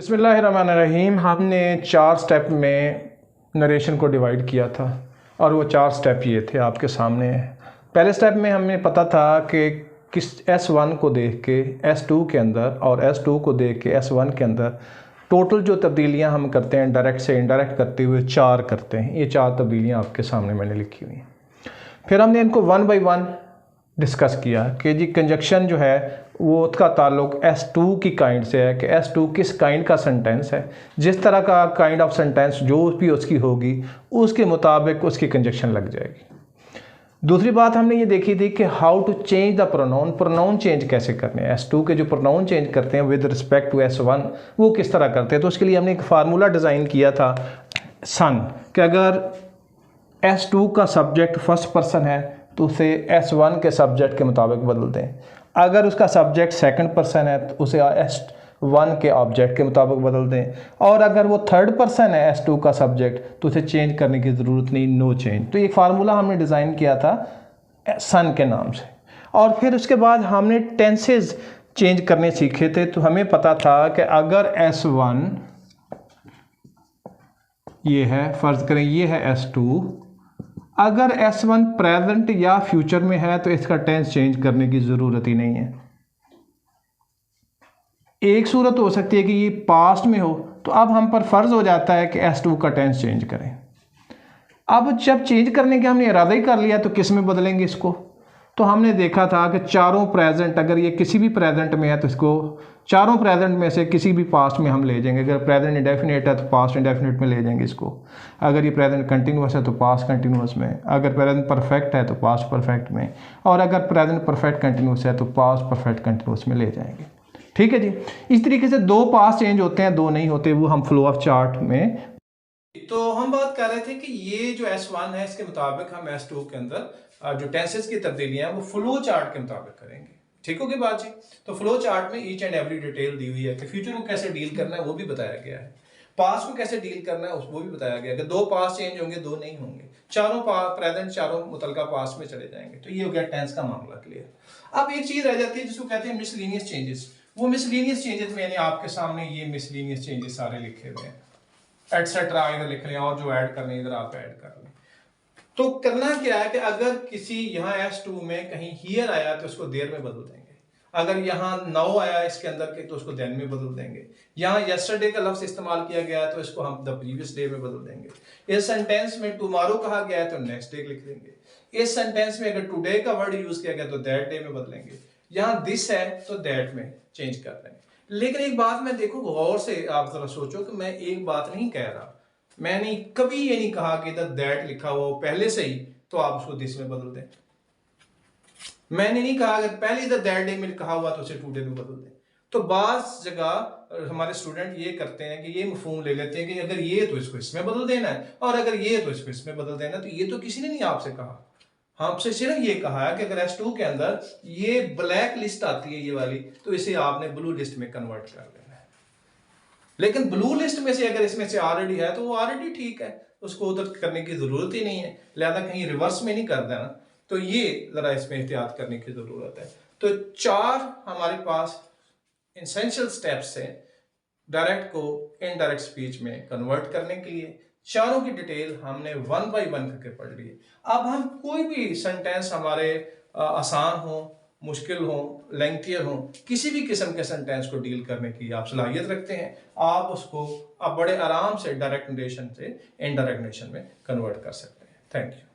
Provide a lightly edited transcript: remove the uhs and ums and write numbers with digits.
बिस्मिल्लाहिर्रहमानिर्रहीम। हमने 4 स्टेप में नरेशन को डिवाइड किया था और वो 4 स्टेप ये थे, आपके सामने है। पहले स्टेप में हमें पता था कि किस S1 को देख के S2 के अंदर और S2 को देख के S1 के अंदर टोटल जो तब्दीलियां हम करते हैं डायरेक्ट से इनडायरेक्ट करते हुए 4 करते हैं। ये 4 तब्दीलियां आपके सामने मैंने लिखी हुई हैं। फिर हमने इनको 1 बाई 1 डिस्कस किया कि जी कंजक्शन जो है वो उसका ताल्लुक S2 की काइंड से है कि S2 किस काइंड का सेंटेंस है। जिस तरह का काइंड ऑफ सेंटेंस जो भी उसकी होगी उसके मुताबिक उसकी कंजक्शन लग जाएगी। दूसरी बात हमने ये देखी थी कि how to change the pronoun change कैसे करने हैं। S2 के जो प्रोनाउन चेंज करते हैं विद रिस्पेक्ट टू S1 वो किस तरह करते हैं। तो उसके लिए हमने एक फार्मूला डिज़ाइन किया था सन कि अगर S2 का सब्जेक्ट फर्स्ट पर्सन है तो उसे S1 के सब्जेक्ट के मुताबिक बदल दें। अगर उसका सब्जेक्ट सेकंड पर्सन है तो उसे S1 के ऑब्जेक्ट के मुताबिक बदल दें। और अगर वो थर्ड पर्सन है S2 का सब्जेक्ट तो उसे चेंज करने की ज़रूरत नहीं, नो चेंज। तो ये फार्मूला हमने डिज़ाइन किया था सन के नाम से। और फिर उसके बाद हमने टेंसेज चेंज करने सीखे थे। तो हमें पता था कि अगर S1 ये है, फ़र्ज़ करें ये है S2, अगर S1 प्रेजेंट या फ्यूचर में है तो इसका टेंस चेंज करने की ज़रूरत ही नहीं है। एक सूरत हो सकती है कि ये पास्ट में हो तो अब हम पर फ़र्ज़ हो जाता है कि S2 का टेंस चेंज करें। अब जब चेंज करने के हमने इरादा ही कर लिया तो किस में बदलेंगे इसको। तो हमने देखा था कि चारों प्रेजेंट, अगर ये किसी भी प्रेजेंट में है तो इसको चारों प्रेजेंट में से किसी भी पास्ट में हम ले जाएंगे। अगर प्रेजेंट इंडेफिनिट है तो पास्ट इंडेफिनिट में ले जाएंगे इसको। अगर ये प्रेजेंट कंटिन्यूस है तो पास्ट कंटिन्यूस में। अगर प्रेजेंट परफेक्ट है तो पास्ट परफेक्ट में। और अगर प्रेजेंट परफेक्ट कंटिन्यूस है तो पास्ट परफेक्ट कंटिन्यूस में ले जाएंगे। ठीक है जी। इस तरीके से 2 पास्ट चेंज होते हैं, 2 नहीं होते। वो हम फ्लो ऑफ चार्ट में, तो हम बात कर रहे थे कि ये जो S1 है इसके मुताबिक हम S2 के अंदर जो टेंसेस की तब्दीलियां हैं वो फ्लो चार्ट के मुताबिक करेंगे। ठीक होगी बात जी। तो फ्लो चार्ट में ईच एंड एवरी डिटेल दी हुई है कि फ्यूचर को कैसे डील करना है वो भी बताया गया है, पास्ट को कैसे डील करना है वो भी बताया गया है कि 2 पास्ट चेंज होंगे, 2 नहीं होंगे। चारों प्रेजेंट चारों मुतलका पास्ट में चले जाएंगे। तो ये हो गया टेंस का मामला क्लियर। अब एक चीज रह जाती है जिसको कहते हैं मिसलीनियस चेंजेस। वो मिसलीनियस चेंजेस मैंने आपके सामने ये मिसलीनियस चेंजेस सारे लिखे हुए हैं, एटसेट्रा इधर लिख लें और जो ऐड करने इधर आप ऐड कर लें। तो करना क्या है कि अगर किसी यहाँ S2 में कहीं हियर आया तो उसको देयर में बदल देंगे। अगर यहाँ नाउ आया इसके अंदर के तो उसको देन में बदल देंगे। यहाँ यस्टरडे का लफ्ज इस्तेमाल किया गया है तो इसको हम द प्रीवियस डे में बदल देंगे। इस सेंटेंस में टुमारो कहा गया है तो नेक्स्ट डे लिख देंगे। इस सेंटेंस में अगर टुडे का वर्ड यूज किया गया तो दैट डे में बदलेंगे। यहाँ दिस है तो दैट में चेंज कर देंगे। लेकिन एक बात मैं देखो गौर से आप जरा सोचो कि मैं एक बात नहीं कह रहा, मैंने कभी ये नहीं कहा कि इधर दैट लिखा हुआ पहले से ही तो आप उसको दिस में बदल दें। मैंने नहीं कहा अगर पहले इधर दैट डे में कहा हुआ तो उसे टुडे में बदल दें। तो बास जगह हमारे स्टूडेंट ये करते हैं कि ये मफहूम ले लेते हैं कि अगर ये तो इसको इसमें बदल देना है और अगर ये तो इसको इसमें बदल देना है। तो ये तो किसी ने नहीं आपसे कहा, हमसे सिर्फ ये कहा है कि अगर S2 के अंदर ये ब्लैक लिस्ट आती है ये वाली तो इसे आपने ब्लू लिस्ट में कन्वर्ट कर लेना है। लेकिन ब्लू लिस्ट में से अगर इसमें से ऑलरेडी है तो वो ऑलरेडी ठीक है, उसको उधर करने की जरूरत ही नहीं है, लिहाजा कहीं रिवर्स में नहीं कर देना। तो ये जरा इसमें एहतियात करने की जरूरत है। तो 4 हमारे पास एसेंशियल स्टेप्स हैं डायरेक्ट को इनडायरेक्ट स्पीच में कन्वर्ट करने के लिए। चारों की डिटेल हमने 1 बाई 1 करके पढ़ ली। अब हम कोई भी सेंटेंस हमारे आसान हो, मुश्किल हो, लेंथियर हो, किसी भी किस्म के सेंटेंस को डील करने की आप सलाहियत रखते हैं, आप उसको आप बड़े आराम से डायरेक्ट नरेशन से इनडायरेक्ट नरेशन में कन्वर्ट कर सकते हैं। Thank you.